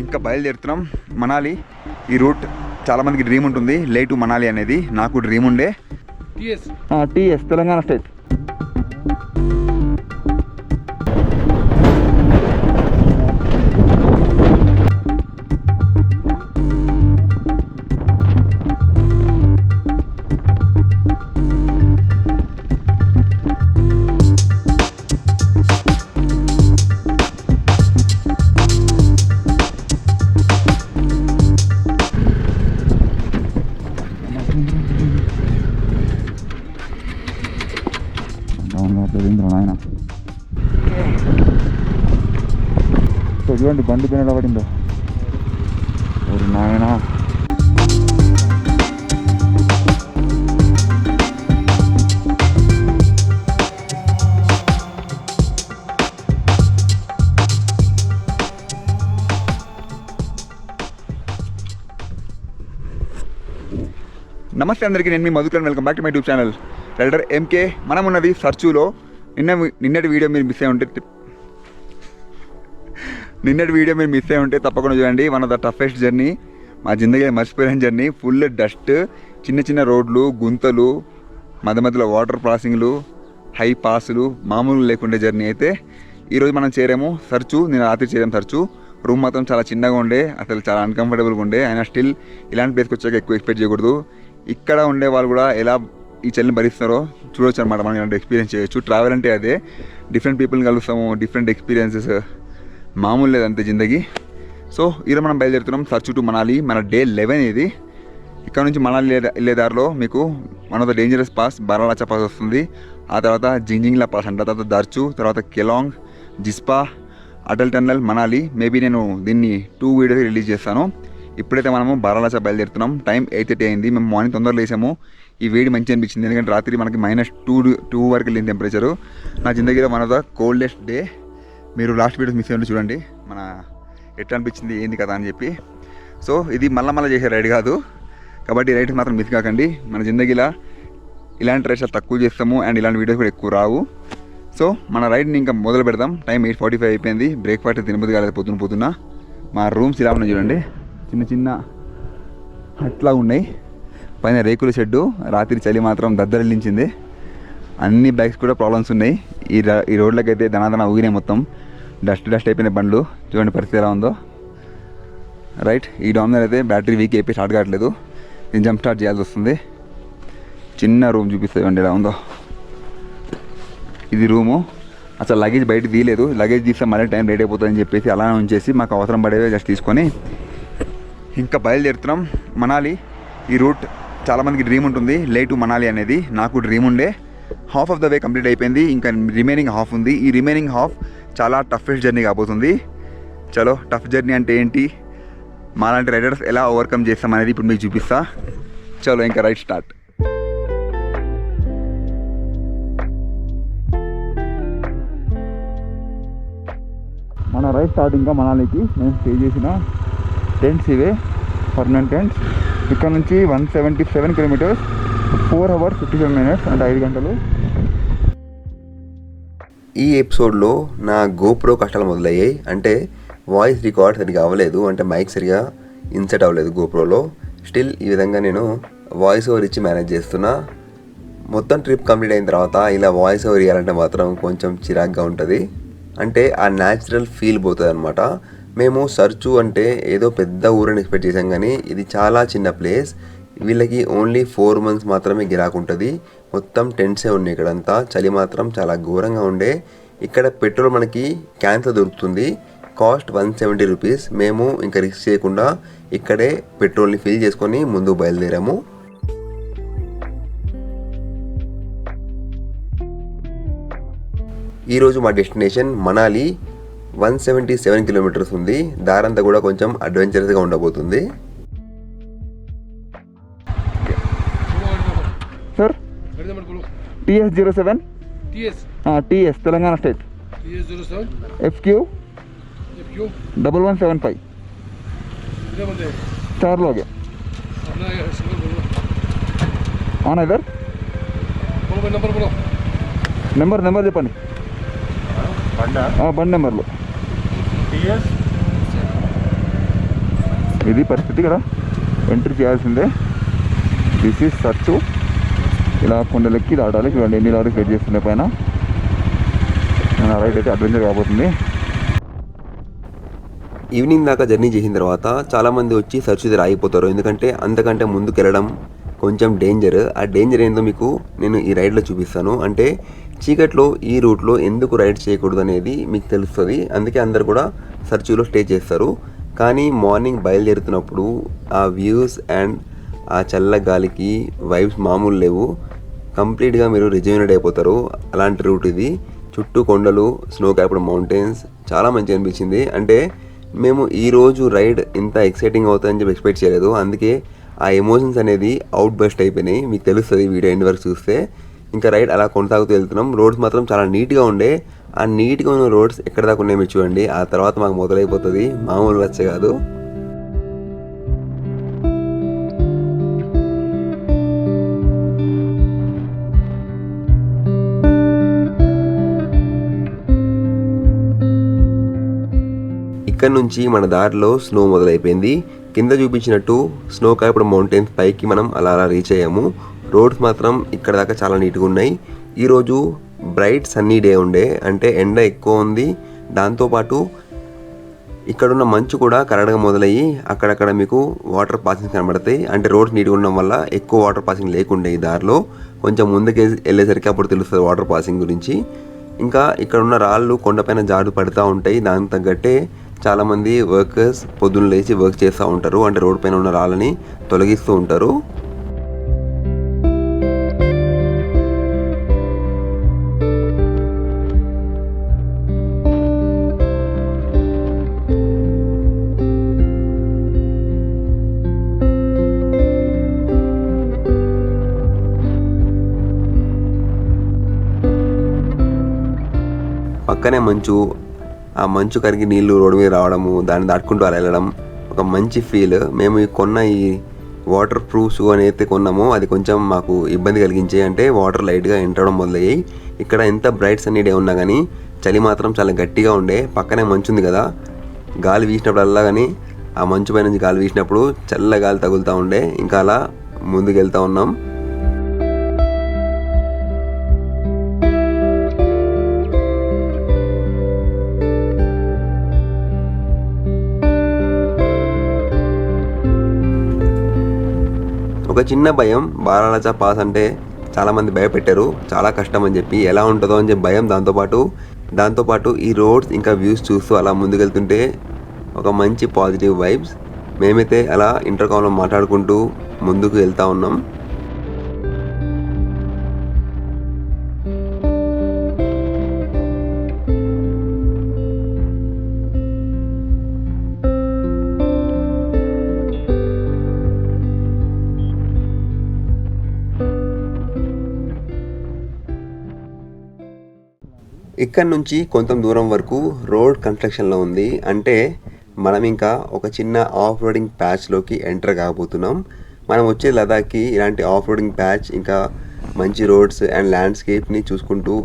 ఇంకా బయలుదేరుతున్నాం మనాలి. ఈ రూట్ చాలామందికి డ్రీమ్ ఉంటుంది, లే టు మనాలి అనేది. నాకు డ్రీమ్ ఉండే. TS Telangana state. నాయన చూడండి బండి పైన పడిందో నాయన. నమస్తే అందరికీ, నేను మీ Madhukar. Welcome back to my YouTube channel rider MK. మనం ఉన్నది సర్చూలో. నిన్నటి వీడియో మీరు మిస్ అయి ఉంటే తప్పకుండా చూడండి. One of the toughest journey, మా జిందగీలో మర్చిపోయిన జర్నీ. ఫుల్ డస్ట్, చిన్న చిన్న రోడ్లు, గుంతలు, మధ్య మధ్యలో వాటర్ క్రాసింగ్లు, హై పాసులు, మామూలు లేకుండే జర్నీ. అయితే ఈరోజు మనం చేరాము సర్చు. నేను రాత్రి చేరాము సర్చు. రూమ్ మాత్రం చాలా చిన్నగా ఉండే, అసలు చాలా అన్కంఫర్టబుల్గా ఉండే. అయినా స్టిల్ ఇలాంటి ప్లేస్కి వచ్చాక ఎక్కువ ఎక్స్పెక్ట్ చేయకూడదు. ఇక్కడ ఉండే వాళ్ళు కూడా ఎలా ఈ చలిని భరిస్తారో చూడవచ్చు అనమాట. మనం ఇలాంటి ఎక్స్పీరియన్స్ చేయొచ్చు. ట్రావెల్ అంటే అదే, డిఫరెంట్ పీపుల్ని కలుస్తాము, డిఫరెంట్ ఎక్స్పీరియన్సెస్. మామూలు లేదంతే జిందగీ. సో ఈరోజు మనం బయలుదేరుతున్నాం సర్చు టు మనాలి. మన డే 11 ఇది. ఇక్కడ నుంచి మనాలి వెళ్ళే దారిలో మీకు one of the dangerous pass Baralacha pass వస్తుంది. ఆ తర్వాత జింజింగ్లా పాస్ అంట, తర్వాత దర్చు, తర్వాత కెలాంగ్, జిస్పా, అటల్ టన్నల్, మనాలి. మేబీ నేను దీన్ని 2 వీడియోస్ రిలీజ్ చేస్తాను. ఇప్పుడైతే మనము బారాలాచా బయలుదేరుతున్నాం. టైం 8:30 అయింది. మేము మార్నింగ్ తొందరగా లేసాము. ఈ వేడి మంచి అనిపించింది, ఎందుకంటే రాత్రి మనకి -2 వరకు వెళ్ళింది టెంపరేచరు. నా జిందగీలో one of the coldest day. మీరు లాస్ట్ వీడియోస్ మిస్ అయ్యండి, చూడండి మన ఎట్లా అనిపించింది ఏంది కదా అని చెప్పి. సో ఇది మళ్ళీ చేసే రైడ్ కాదు కాబట్టి రైడ్కి మాత్రం మిస్ కాకండి. మన జిందగీలో ఇలాంటి రైడ్స్ తక్కువ చేస్తాము అండ్ ఇలాంటి వీడియోస్ కూడా ఎక్కువ రావు. సో మన రైడ్ని ఇంకా మొదలు పెడదాం. టైం 8:45 అయిపోయింది. బ్రేక్ఫాస్ట్ తినబుద్ధి కాలేదు పొద్దున. మా రూమ్స్ ఇలా ఉన్నాయి చూడండి, చిన్న చిన్న అట్లా ఉన్నాయి. పైన రేకుల షెడ్డు. రాత్రి చలి మాత్రం దద్దరిల్లించింది. అన్ని బైక్స్ కూడా ప్రాబ్లమ్స్ ఉన్నాయి. ఈ రోడ్లకి అయితే దనాదన ఊగినాయి మొత్తం. డస్ట్ అయిపోయినాయి బండ్లు. చూడండి పరిస్థితి ఎలా ఉందో. రైట్, ఈ డామినర్ అయితే బ్యాటరీ వీక్ అయిపోయి స్టార్ట్ కావట్లేదు. నేను జంప్ స్టార్ట్ చేయాల్సి వస్తుంది. చిన్న రూమ్ చూపిస్తుంది చూడండి ఎలా ఉందో. ఇది రూము. అసలు లగేజ్ బయట తీయలేదు. లగేజ్ తీస్తే మళ్ళీ టైం లేట్ అయిపోతుందని చెప్పేసి అలానే ఉంచేసి మాకు అవసరం పడేవే జస్ట్ తీసుకొని ఇంకా బయలుదేరుతున్నాం మనాలి. ఈ రూట్ చాలామందికి డ్రీమ్ ఉంటుంది, లే టు మనాలి అనేది. నాకు డ్రీమ్ ఉండే. Half of the way complete అయిపోయింది. ఇంకా రిమైనింగ్ హాఫ్ ఉంది. ఈ రిమైనింగ్ హాఫ్ చాలా టఫెస్ట్ జర్నీ కాబోతుంది. చలో, టఫ్ జర్నీ అంటే ఏంటి, మాలాంటి రైడర్స్ ఎలా ఓవర్కమ్ చేస్తాం అనేది ఇప్పుడు మీకు చూపిస్తా. చలో ఇంకా రైడ్ స్టార్ట్. మన రైడ్ స్టార్ట్. ఇంకా మనాలికి నేను స్టే చేసిన టెంట్స్ ఇవే, పర్మనెంట్ టెంట్స్. ఇక్కడ నుంచి 177 కిలోమీటర్స్, 4 hours 57 minutes అంటే 5 గంటలు. ఈ ఎపిసోడ్లో నా గోప్రో కష్టాలు మొదలయ్యాయి. అంటే వాయిస్ రికార్డ్ సరిగా అవ్వలేదు, అంటే మైక్ సరిగా ఇన్సెట్ అవ్వలేదు గోప్రోలో. స్టిల్ ఈ విధంగా నేను వాయిస్ ఓవర్ ఇచ్చి మేనేజ్ చేస్తున్నా. మొత్తం ట్రిప్ కంప్లీట్ అయిన తర్వాత ఇలా వాయిస్ ఓవర్ ఇవ్వాలంటే మాత్రం కొంచెం చిరాగ్గా ఉంటుంది. అంటే ఆ న్యాచురల్ ఫీల్ పోతుంది అనమాట. మేము సర్చు అంటే ఏదో పెద్ద ఊరని ఎక్స్పెక్ట్ చేసాం, కానీ ఇది చాలా చిన్న ప్లేస్. వీళ్ళకి ఓన్లీ 4 months మాత్రమే గిరాకు ఉంటుంది. మొత్తం టెంట్సే ఉన్నాయి ఇక్కడంతా. చలి మాత్రం చాలా ఘోరంగా ఉండే. ఇక్కడ పెట్రోల్ మనకి క్యాన్తో దొరుకుతుంది. Cost 170 rupees. మేము ఇంకా రిస్క్ చేయకుండా ఇక్కడే పెట్రోల్ని ఫిల్ చేసుకొని ముందు బయలుదేరాము. ఈరోజు మా డెస్టినేషన్ మనాలి. 177 కిలోమీటర్స్ ఉంది. దారంతా కూడా కొంచెం అడ్వెంచరస్గా ఉండబోతుంది. Sir TS07 TS Telangana state FQ 1175 4 लोग हैं। అవునా ఇదర్ నెంబర్ చెప్పండి. బండి నెంబర్లు ఇది పరిస్థితి. ఇక్కడ ఎంట్రీ చేయాల్సిందే. This is search. ఇలా కొండలెక్కి దాటాలి. చూడండి ఎన్ని లారీస్ వెయిట్ చేస్తున్నాయి పైన. రైట్ అయితే అడ్వెంచర్ కాబోతుంది. ఈవినింగ్ దాకా జర్నీ చేసిన తర్వాత చాలామంది వచ్చి సర్చ్ దగ్గర ఆగిపోతారు. ఎందుకంటే అంతకంటే ముందుకు వెళ్ళడం కొంచెం డేంజర్. ఆ డేంజర్ ఏందో మీకు నేను ఈ రైడ్లో చూపిస్తాను. అంటే చీకట్లో ఈ రూట్లో ఎందుకు రైడ్ చేయకూడదు అనేది మీకు తెలుస్తుంది. అందుకే అందరు కూడా సర్చ్లో స్టే చేస్తారు. కానీ మార్నింగ్ బయలుదేరుతున్నప్పుడు ఆ వ్యూస్ అండ్ ఆ చల్ల గాలికి వైబ్స్ మామూలు లేవు. కంప్లీట్గా మీరు రిజైనెడ్ అయిపోతారు. అలాంటి రూట్ ఇది. చుట్టూ కొండలు, స్నో క్యాప్డ్ మౌంటైన్స్, చాలా మంచిగా అనిపించింది. అంటే మేము ఈరోజు రైడ్ ఇంత ఎక్సైటింగ్ అవుతుందని చెప్పి ఎక్స్పెక్ట్ చేయలేదు. అందుకే ఆ ఎమోషన్స్ అనేది అవుట్ బస్ట్ అయిపోయినాయి. మీకు తెలుస్తుంది వీడియో ఎండ్ వరకు చూస్తే. ఇంకా రైడ్ అలా కొనసాగుతూ వెళ్తున్నాం. రోడ్స్ మాత్రం చాలా నీట్గా ఉండే. ఆ నీట్గా ఉన్న రోడ్స్ ఎక్కడ దాకా ఉన్నాయి మీరు చూడండి. ఆ తర్వాత మాకు మొదలైపోతుంది మామూలు రచ్చ కాదు. ఇక్కడ నుంచి మన దారిలో స్నో మొదలైపోయింది. కింద చూపించినట్టు స్నో క్యాప్డ్ మౌంటైన్స్ పైకి మనం అలా రీచ్ అయ్యాము. రోడ్స్ మాత్రం ఇక్కడ దాకా చాలా నీట్గా ఉన్నాయి. ఈరోజు బ్రైట్ సన్నీ డే ఉండే. అంటే ఎండ ఎక్కువ ఉంది. దాంతోపాటు ఇక్కడున్న మంచు కూడా కరడగా మొదలయ్యి అక్కడక్కడ మీకు వాటర్ పాసింగ్ కనబడతాయి. అంటే రోడ్స్ నీట్గా ఉండడం వల్ల ఎక్కువ వాటర్ పాసింగ్ లేకుండే ఈ దారిలో. కొంచెం ముందుకు వెళ్ళేసరికి అప్పుడు తెలుస్తుంది వాటర్ పాసింగ్ గురించి. ఇంకా ఇక్కడున్న రాళ్ళు కొండపైన జాడు పడుతూ ఉంటాయి. దానికి తగ్గట్టే చాలామంది వర్కర్స్ పొద్దున్న లేచి వర్క్ చేస్తూ ఉంటారు. అంటే రోడ్ పైన ఉన్న రాళ్ళని తొలగిస్తూ ఉంటారు. పక్కనే మంచు, ఆ మంచు కరిగి నీళ్లు రోడ్డు మీద రావడము, దాన్ని దాటుకుంటూ అలా వెళ్ళడం ఒక మంచి ఫీల్. మేము కొన్న ఈ వాటర్ ప్రూఫ్ షూ అని అయితే కొన్నామో అది కొంచెం మాకు ఇబ్బంది కలిగించే. అంటే వాటర్ లైట్గా ఎంటర్ అవడం మొదలయ్యాయి. ఇక్కడ ఎంత బ్రైట్ సన్నీ డే ఉన్నా కానీ చలి మాత్రం చాలా గట్టిగా ఉండే. పక్కనే మంచు ఉంది కదా, గాలి వీసినప్పుడల్లా కానీ ఆ మంచు పై నుంచి గాలి వీసినప్పుడు చల్ల గాలి తగులుతూ ఉండే. ఇంకా అలా ముందుకు వెళ్తూ ఉన్నాం. ఒక చిన్న భయం, బారాలచా పాస్ అంటే చాలామంది భయపెట్టారు. చాలా కష్టం అని చెప్పి, ఎలా ఉంటుందో అని చెప్పి భయం. దాంతోపాటు ఈ రోడ్స్ ఇంకా వ్యూస్ చూస్తూ అలా ముందుకెళ్తుంటే ఒక మంచి పాజిటివ్ వైబ్స్. మేమైతే అలా ఇంటర్కామ్లో మాట్లాడుకుంటూ ముందుకు వెళ్తూ ఉన్నాం. ఇక్కడ నుంచి కొంత దూరం వరకు రోడ్ కన్స్ట్రక్షన్లో ఉంది. అంటే మనం ఇంకా ఒక చిన్న ఆఫ్ రోడింగ్ ప్యాచ్లోకి ఎంటర్ కాబోతున్నాం. మనం వచ్చే లదాఖ్కి ఇలాంటి ఆఫ్ రోడింగ్ ప్యాచ్, ఇంకా మంచి రోడ్స్ అండ్ ల్యాండ్స్కేప్ని చూసుకుంటూ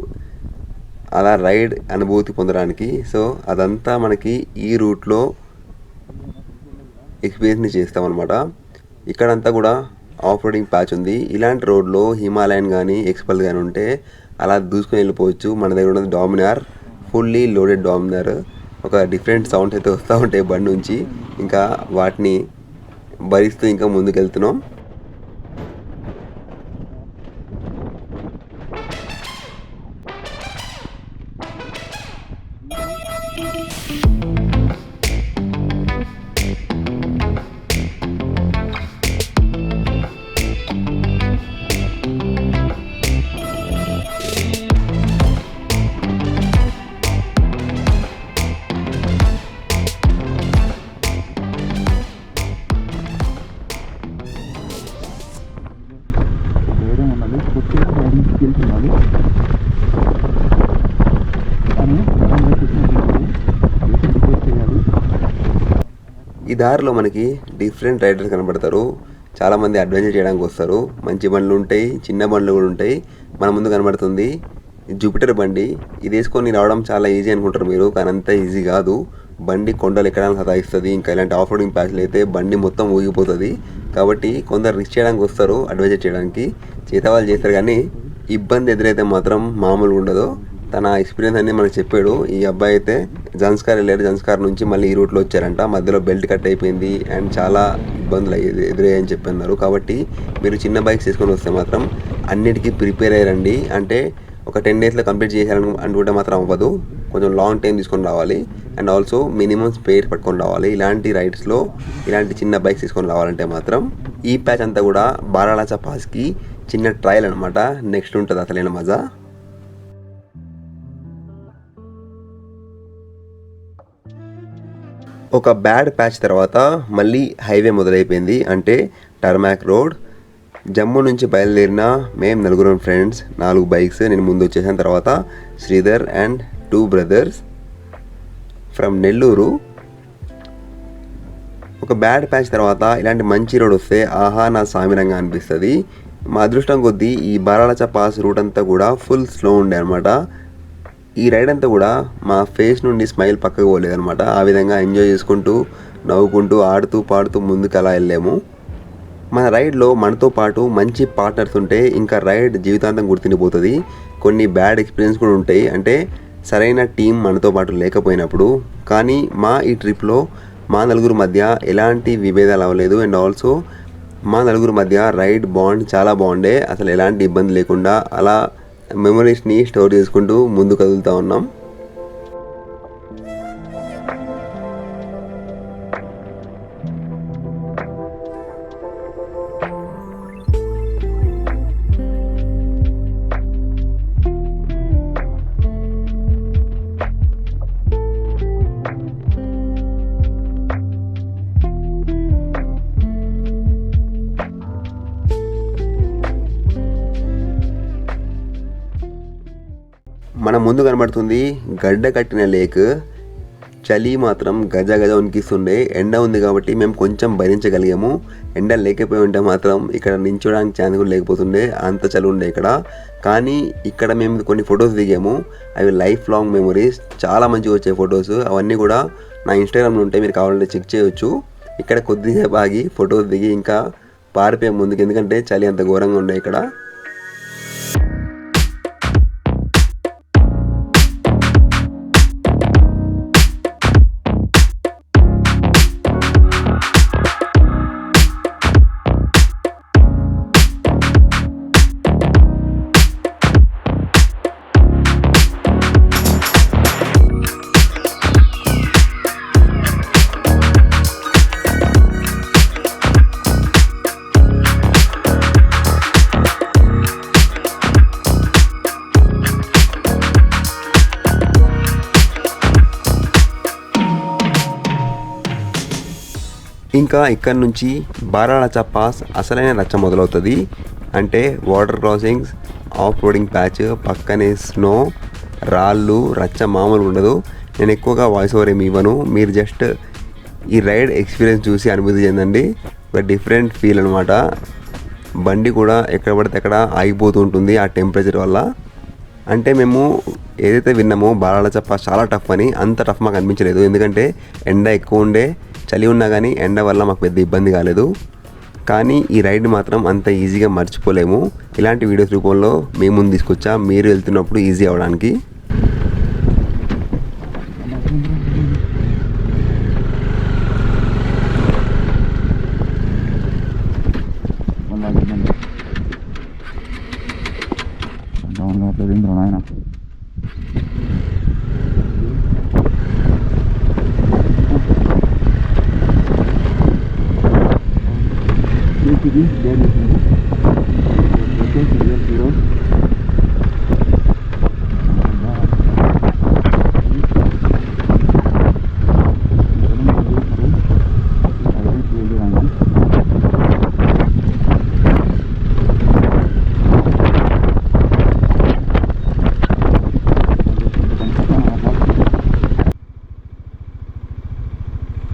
అలా రైడ్ అనుభూతి పొందడానికి. సో అదంతా మనకి ఈ రూట్లో ఎక్స్పీరియన్స్ని చేస్తామన్నమాట. ఇక్కడంతా కూడా ఆఫ్ రోడింగ్ ప్యాచ్ ఉంది. ఇలాంటి రోడ్లో హిమాలయన్ కానీ ఎక్స్పల్ కానీ ఉంటే అలా దూసుకొని వెళ్ళిపోవచ్చు. మన దగ్గర ఉన్నది డామినార్, ఫుల్లీ లోడెడ్ డామినార్. ఒక డిఫరెంట్ సౌండ్స్ అయితే వస్తూ ఉంటాయి బండి నుంచి. ఇంకా వాటిని భరిస్తూ ఇంకా ముందుకెళ్తున్నాం. ఈ దారిలో మనకి డిఫరెంట్ రైడర్స్ కనబడతారు. చాలామంది అడ్వెంచర్ చేయడానికి వస్తారు. మంచి బండ్లు ఉంటాయి, చిన్న బండ్లు కూడా ఉంటాయి. మన ముందు కనబడుతుంది జూపిటర్ బండి. ఇది వేసుకొని రావడం చాలా ఈజీ అనుకుంటారు మీరు, కానీ అంత ఈజీ కాదు. బండి కొండలు ఎక్కడానికి సతాయిస్తుంది. ఇంకా ఇలాంటి ఆఫ్ రోడింగ్ ప్యాచ్లు అయితే బండి మొత్తం ఊగిపోతుంది. కాబట్టి కొందరు రిస్క్ చేయడానికి వస్తారు, అడ్వెంచర్ చేయడానికి, చేత వాళ్ళు చేస్తారు. కానీ ఇబ్బంది ఎదురైతే మాత్రం మామూలుగా ఉండదు. తన ఎక్స్పీరియన్స్ అన్ని మనకు చెప్పాడు. ఈ అబ్బాయి అయితే జన్స్కార్ వెళ్ళాడు, జన్స్కార్ నుంచి మళ్ళీ ఈ రూట్లో వచ్చారంట. మధ్యలో బెల్ట్ కట్ అయిపోయింది అండ్ చాలా ఇబ్బందులు ఎదురయ్యాయని చెప్పన్నారు. కాబట్టి మీరు చిన్న బైక్స్ తీసుకొని వస్తే మాత్రం అన్నిటికీ ప్రిపేర్ అయ్యారండి. అంటే ఒక 10 డేస్లో కంప్లీట్ చేయాలని అనుకుంటే మాత్రం అవ్వదు, కొంచెం లాంగ్ టైం తీసుకొని రావాలి. అండ్ ఆల్సో మినిమం స్పేర్ పట్టుకొని రావాలి. ఇలాంటి రైడ్స్లో ఇలాంటి చిన్న బైక్స్ తీసుకొని రావాలంటే మాత్రం ఈ ప్యాచ్ అంతా కూడా బారాలాచా పాస్కి చిన్న ట్రయల్ అనమాట. నెక్స్ట్ ఉంటుంది అసలైన మజా. ఒక బ్యాడ్ ప్యాచ్ తర్వాత మళ్ళీ హైవే మొదలైపోయింది, అంటే టర్మాక్ రోడ్. జమ్మూ నుంచి బయలుదేరిన మేము 4 ఫ్రెండ్స్, 4 బైక్స్. నేను ముందు వచ్చేసిన తర్వాత Sridhar and 2 brothers from Nellore. ఒక బ్యాడ్ ప్యాచ్ తర్వాత ఇలాంటి మంచి రోడ్ వస్తే ఆహా నా సామిరంగా అనిపిస్తుంది. మా అదృష్టం కొద్దీ ఈ బారాలాచా పాస్ రూట్ అంతా కూడా ఫుల్ స్లో ఉండే అనమాట. ఈ రైడ్ అంతా కూడా మా ఫేస్ నుండి స్మైల్ పక్కకు పోలేదనమాట. ఆ విధంగా ఎంజాయ్ చేసుకుంటూ నవ్వుకుంటూ ఆడుతూ పాడుతూ ముందుకు అలా వెళ్ళాము. మన రైడ్లో మనతో పాటు మంచి పార్ట్నర్స్ ఉంటే ఇంకా రైడ్ జీవితాంతం గుర్తుండిపోతుంది. కొన్ని బ్యాడ్ ఎక్స్పీరియన్స్ కూడా ఉంటాయి, అంటే సరైన టీం మనతో పాటు లేకపోయినప్పుడు. కానీ మా ఈ ట్రిప్లో మా 4 మధ్య ఎలాంటి విభేదాలు అవ్వలేదు. అండ్ ఆల్సో మా 4 మధ్య రైడ్ బాండ్ చాలా బాగుండే. అసలు ఎలాంటి ఇబ్బంది లేకుండా అలా మెమరీస్ని స్టోర్ చేసుకుంటూ ముందు కదులుతూ ఉన్నాం. మన ముందు కనబడుతుంది గడ్డ కట్టిన లేక్. చలి మాత్రం గజ గజ ఉనికిస్తుండే. ఎండ ఉంది కాబట్టి మేము కొంచెం భరించగలిగాము. ఎండ లేకపోయి ఉంటే మాత్రం ఇక్కడ నించోడానికి ఛాన్స్ కూడా లేకపోతుండే, అంత చలి ఉండే ఇక్కడ. కానీ ఇక్కడ మేము కొన్ని ఫొటోస్ దిగాము, అవి లైఫ్ లాంగ్ మెమరీస్. చాలా మంచిగా వచ్చే ఫొటోస్. అవన్నీ కూడా నా ఇన్స్టాగ్రామ్లో ఉంటే మీరు కావాలంటే చెక్ చేయొచ్చు. ఇక్కడ కొద్దిసేపు ఆగి ఫొటోస్ దిగి ఇంకా పారిపోయాం ముందుకు, ఎందుకంటే చలి అంత ఘోరంగా ఉండే ఇక్కడ. ఇంకా ఇక్కడ నుంచి బారాలాచా పాస్ అసలైన రచ్చ మొదలవుతుంది. అంటే water crossings, off roading patch, పక్కనే స్నో, రాళ్ళు, రచ్చ మామూలు ఉండదు. నేను ఎక్కువగా వాయిస్ ఓవర్ ఏమి ఇవ్వను, మీరు జస్ట్ ఈ రైడ్ ఎక్స్పీరియన్స్ చూసి అనుభూతి చెందండి. ఒక డిఫరెంట్ ఫీల్ అనమాట. బండి కూడా ఎక్కడ పడితే అక్కడ ఆగిపోతూ ఉంటుంది ఆ టెంపరేచర్ వల్ల. అంటే మేము ఏదైతే విన్నామో బారాలాచా పాస్ చాలా టఫ్ అని, అంత టఫ్ మాకు అనిపించలేదు. ఎందుకంటే ఎండ ఎక్కువ ఉండే, చలి ఉన్నా కానీ ఎండ వల్ల మాకు పెద్ద ఇబ్బంది కాలేదు. కానీ ఈ రైడ్ మాత్రం అంత ఈజీగా మర్చిపోలేము. ఇలాంటి వీడియోస్ రూపంలో మేము ముందు తీసుకొచ్చా, మీరు వెళ్తున్నప్పుడు ఈజీ అవ్వడానికి.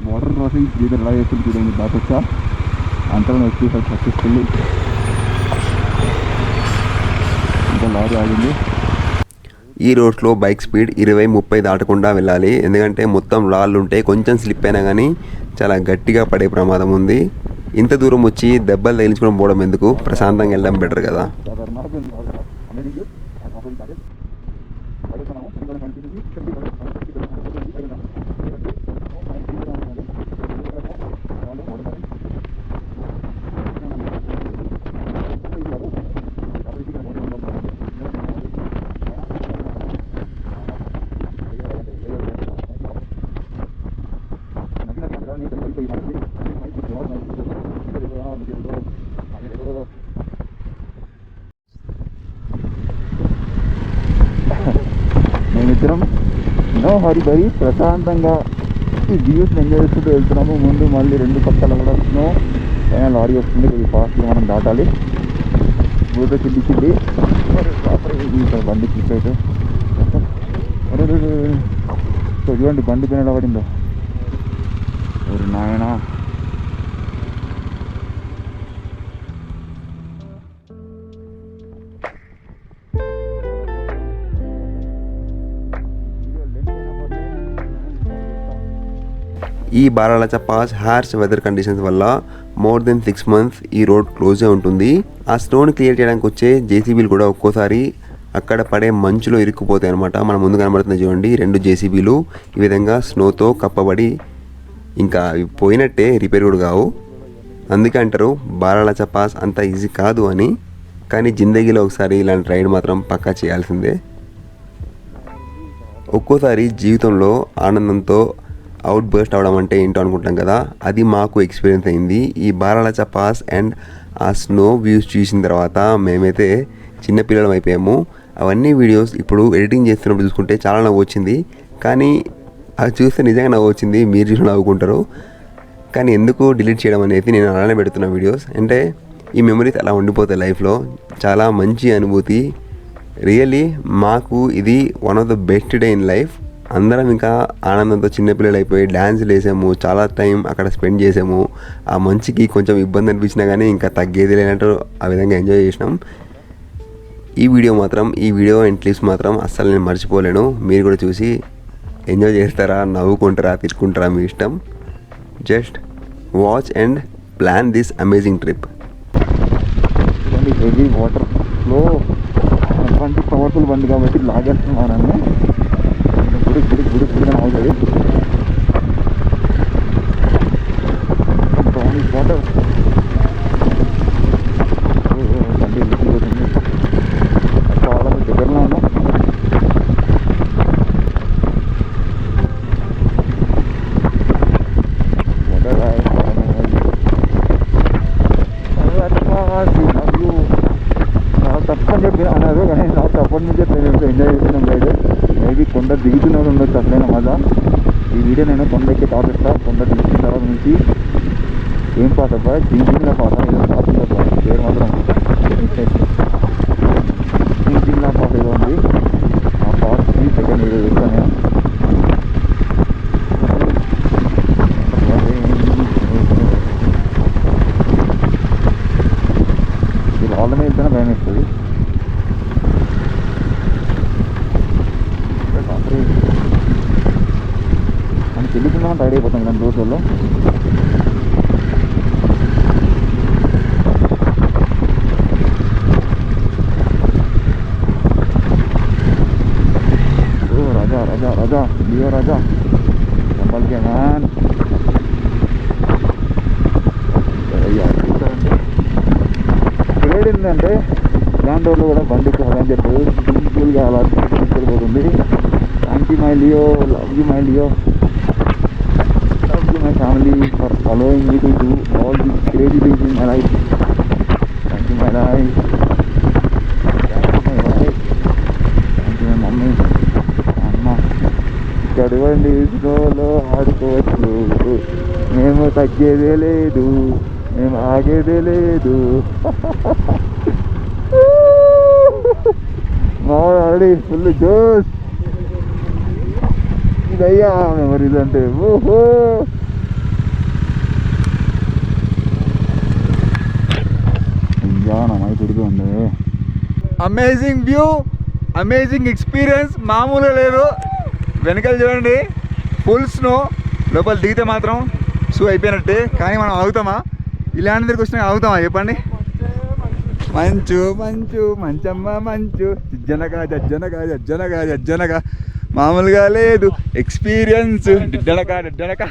వాటర్ క్రాసింగ్ జీతం ఎలా చేస్తుంది చూడండి. బాగా వచ్చా అంతలో వచ్చి సక్సెస్ఫుల్లీ ఇంకా లారీ ఆగింది. ఈ రోడ్స్లో బైక్ స్పీడ్ 20-30 దాటకుండా వెళ్ళాలి, ఎందుకంటే మొత్తం రాళ్ళు ఉంటాయి. కొంచెం స్లిప్ అయినా కానీ చాలా గట్టిగా పడే ప్రమాదం ఉంది. ఇంత దూరం వచ్చి దెబ్బలు తగిలించుకొని పోవడం ఎందుకు, ప్రశాంతంగా వెళ్ళడం బెటర్ కదా. మేమిద్దరం నో హరి బరి ప్రశాంతంగా ఈ వ్యూస్ని ఎంజాయ్ చేసుకుంటూ వెళ్తున్నాము. ముందు మళ్ళీ 2 పక్కల కూడా స్నో, పైన లారీ వస్తుంది, కొద్దిగా ఫాస్ట్గా మనం దాటాలి. ఊరితో చిల్లి ఇక్కడ బండి స్లిప్ అయితే చూడండి బండి పైన ఎలా పడిందో. ఊరి నాయన ఈ Baralacha pass harsh weather conditions వల్ల మోర్ దెన్ 6 months ఈ రోడ్ క్లోజే ఉంటుంది. ఆ స్నోని క్లియర్ చేయడానికి వచ్చే జేసీబీలు కూడా ఒక్కోసారి అక్కడ పడే మంచులో ఇరుక్కుపోతాయి అనమాట. మన ముందు కనబడుతుంది చూడండి 2 జేసీబీలు ఈ విధంగా స్నోతో కప్పబడి ఇంకా పోయినట్టే, రిపేర్ కూడా కావు. అందుకే అంటారు బారాలచా పాస్ అంత ఈజీ కాదు అని. కానీ జిందగీలో ఒకసారి ఇలాంటి రైడ్ మాత్రం పక్కా చేయాల్సిందే. ఒక్కోసారి జీవితంలో ఆనందంతో అవుట్ బర్స్ట్ అవడం అంటే ఏంటో అనుకుంటాం కదా, అది మాకు ఎక్స్పీరియన్స్ అయింది. ఈ బారాలచా పాస్ అండ్ ఆ స్నో వ్యూస్ చూసిన తర్వాత మేమైతే చిన్నపిల్లలం అయిపోయాము. అవన్నీ వీడియోస్ ఇప్పుడు ఎడిటింగ్ చేస్తున్నప్పుడు చూసుకుంటే చాలా నవ్వు వచ్చింది, కానీ అది చూస్తే నిజంగా నవ్వు వచ్చింది, మీరు చూసి నవ్వుకుంటారు. కానీ ఎందుకు డిలీట్ చేయడం అనేది నేను అలానే పెడుతున్న వీడియోస్. అంటే ఈ మెమరీస్ అలా ఉండిపోతాయి లైఫ్లో. చాలా మంచి అనుభూతి రియల్లీ. మాకు ఇది one of the best day in life. అందరం ఇంకా ఆనందంతో చిన్నపిల్లలు అయిపోయి డ్యాన్సులు వేసాము, చాలా టైం అక్కడ స్పెండ్ చేసాము. ఆ మంచికి కొంచెం ఇబ్బంది అనిపించినా కానీ ఇంకా తగ్గేది లేనట్టు ఆ విధంగా ఎంజాయ్ చేసినాం. ఈ వీడియో అండ్ క్లిప్స్ మాత్రం అస్సలు నేను మర్చిపోలేను. మీరు కూడా చూసి ఎంజాయ్ చేస్తారా, నవ్వుకుంటారా, తిట్టుకుంటారా మీ ఇష్టం. Just watch and plan this amazing trip. Heavy water flow, బండి పవర్ఫుల్ బండి కాబట్టి లాగేస్తున్నాను. గుడి అవుతుంది వాటర్. బండి విసిపోతుంది, చాలా దగ్గరలో ఉన్నాం. తప్పని చెప్పి అన్నారు, కానీ నాకు తప్పటి నుంచే మేము ఎంజాయ్ చేస్తున్నాం రైడ్. మేబీ కొండ దిగుతున్న ఉండొచ్చు అసలైన మజా. ఈ వీడియో నేను కొండ ఎక్కి టాప్ ఇస్తా. కొండ దిగుతున్న తర్వాత నుంచి ఏం పాట అబ్బా, జింజింగ్లా పాట ఏదో పాట ఉందబ్బా, పేరు మాత్రం జింజింగ్లా పాట ఏదో ఉంది. ఆ పాట 3 seconds వీడియో చూస్తాను నేను. ఇది వాళ్ళనే వెళ్తేనే భయం వేస్తుంది. మనం తెలియకుండా టైడ్ అయిపోతాం కానీ రోజుల్లో. రాజా లియో రాజా సంబల్కే మ్యాన్. ఏంటంటే ఇలాంటి వాళ్ళు కూడా బండికి అని చెప్పి సింపుల్గా అలా తీసుకెళ్ళిపోతుంది. Thank you my Leo, love you my Leo, love you my family for following me to do all the crazy things in my life. Thank you my life, thank you my wife, thank you my mummy అమ్మ. చదవండి స్లోలో ఆడుకోవచ్చు, మేము తగ్గేదే లేదు, మేము ఆగేదే లేదు. మా already full Jose. ఇదయ్యా memories అంటే. ఓహో అయ్యా నా మైక్ ఉడికి ఉంది. అమేజింగ్ వ్యూ, అమేజింగ్ ఎక్స్పీరియన్స్ మామూలుగా లేదు. వెనకాల చూడండి ఫుల్ స్నో, లోపల దిగితే మాత్రం షూ అయిపోయినట్టే. కానీ మనం ఆగుతామా? ఇలాంటి దగ్గరికి వచ్చినా ఆగుతామా చెప్పండి? మంచు మంచు మంచమ్మ మంచు, జజ్జనగా జజ్జనగా జజ్జనగా జజ్జనగా, మామూలుగా లేదు ఎక్స్పీరియన్స్. డిడ్డనక డిడ్డనక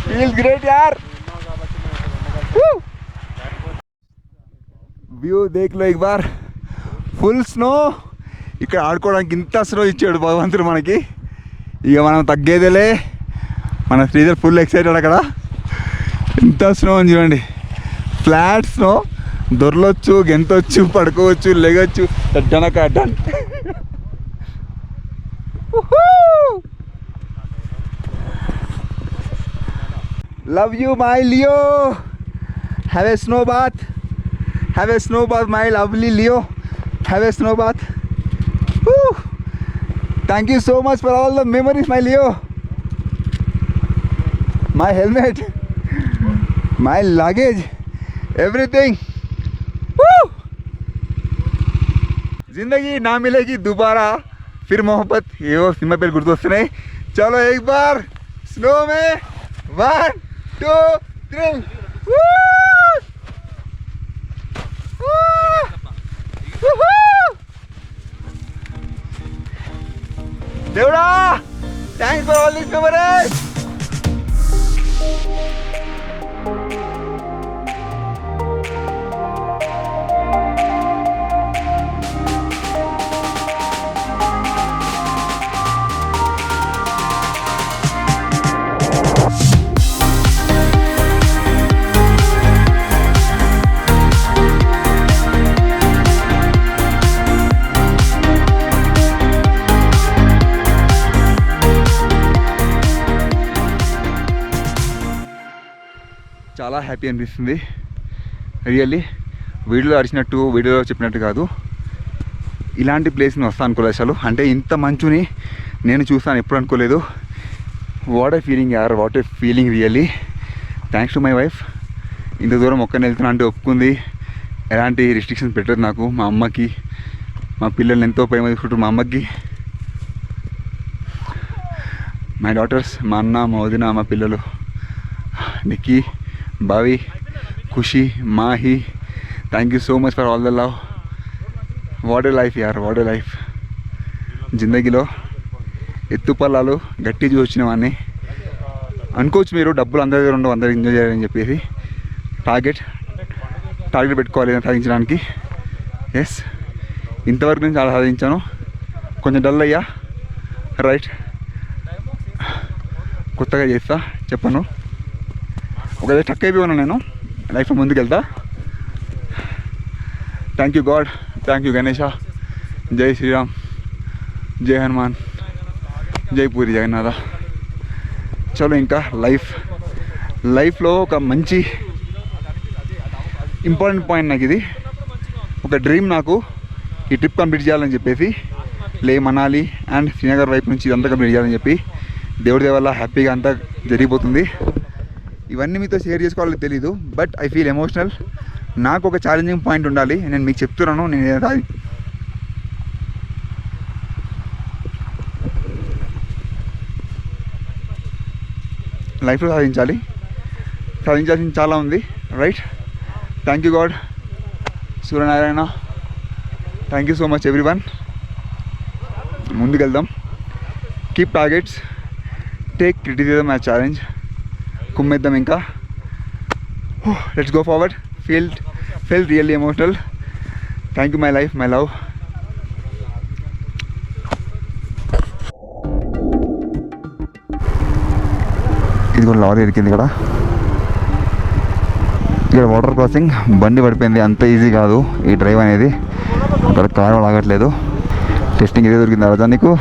ఫీల్స్ గ్రేట్ యార్. వ్యూ దేఖ్లో ఎక్ బార్. Full snow. ఇక్కడ ఆడుకోవడానికి ఇంత స్నో ఇచ్చాడు భగవంతుడు మనకి. ఇక మనం తగ్గేదేలే. మన శ్రీధర్ ఫుల్ ఎక్సైటెడ్ అక్కడ. ఎంత స్నో అని చూడండి. Flat snow. దొరలొచ్చు, గెంతొచ్చు, పడుకోవచ్చు, లెగొచ్చు. డనక done. Love you my Leo. Have a snow bath. Have a snow bath my lovely Leo. Have a snow bath. Thank you so much for all the memories my Leo. My helmet, my luggage, everything. Woo! जिंदगी ना मिलेगी दोबारा, फिर मोहब्बत. ये वो cinema पे गुर्दोस्त नहीं. चलो एक बार स्नो में 1 2 3. देवड़ा, thanks for all these memories. చాలా హ్యాపీ అనిపిస్తుంది రియల్లీ. వీడియోలో అడిచినట్టు, వీడియోలో చెప్పినట్టు కాదు. ఇలాంటి ప్లేస్ని వస్తాను అనుకోలేదు అసలు. అంటే ఇంత మంచుని నేను చూస్తాను ఎప్పుడు అనుకోలేదు. వాట్ ఏ ఫీలింగ్ యార్, what A feeling really. Thanks to my wife. ఇంత దూరం ఒక్కరిని వెళ్తున్నా అంటే ఒప్పుకుంది. ఎలాంటి రిస్ట్రిక్షన్స్ పెట్టదు నాకు. మా అమ్మకి, మా పిల్లల్ని ఎంతో ప్రేమ తీసుకుంటారు మా అమ్మకి. మై డాటర్స్, మా అన్న, మా వదిన, మా పిల్లలు, Nikki, Bavi, Khushi, Mahi. Thank you so much for all the love. What a life యార్, వాట్ ఏ లైఫ్. జిందగీలో ఎత్తుపల్లాలు గట్టి చూసిన వాడిని అనుకోవచ్చు మీరు. డబ్బులు అందరి దగ్గర ఉండవు, అందరూ ఎంజాయ్ చేయాలని చెప్పేసి టార్గెట్ పెట్టుకోవాలి సాధించడానికి. ఎస్, ఇంతవరకు నేను చాలా సాధించాను. కొంచెం డల్ అయ్యా, రైట్. కొత్తగా చేస్తా, చెప్పను. ఒకవేళ స్టక్ అయిపోయి నేను లైఫ్లో ముందుకు వెళ్తా. Thank you God, thank you Ganesha. జై శ్రీరామ్, జై హనుమాన్, జై పూరి జగన్నాథ. చలో ఇంకా లైఫ్లో ఒక మంచి ఇంపార్టెంట్ పాయింట్ నాకు ఇది. ఒక డ్రీమ్ నాకు ఈ ట్రిప్ కంప్లీట్ చేయాలని చెప్పేసి. లే, మనాలి అండ్ శ్రీనగర్ వైపు నుంచి ఇదంతా కంప్లీట్ చేయాలని చెప్పి దేవుడి వల్ల హ్యాపీగా అంతా జరిగిపోతుంది. ఇవన్నీ మీతో షేర్ చేసుకోవాలో తెలీదు, బట్ ఐ ఫీల్ ఎమోషనల్. నాకు ఒక ఛాలెంజింగ్ పాయింట్ ఉండాలి, నేను మీకు చెప్తున్నాను. నేను లైఫ్లో సాధించాల్సింది చాలా ఉంది, right. Thank you god, Suryanarayana. Thank you so much everyone. ముందుకెళ్దాం. Keep targets, take criticism as challenge. కుమ్మేద్దాం ఇంకా. Let's go forward. Felt really emotional. Thank you my life, my love. ఇది కూడా లారీ ఎరికింది ఇక్కడ వాటర్ క్రాసింగ్. బండి పడిపోయింది, అంత ఈజీ కాదు ఈ డ్రైవ్ అనేది. అక్కడ కారు ఆగట్లేదు. టెస్టింగ్ ఇదే దొరికింది రాజా నీకు.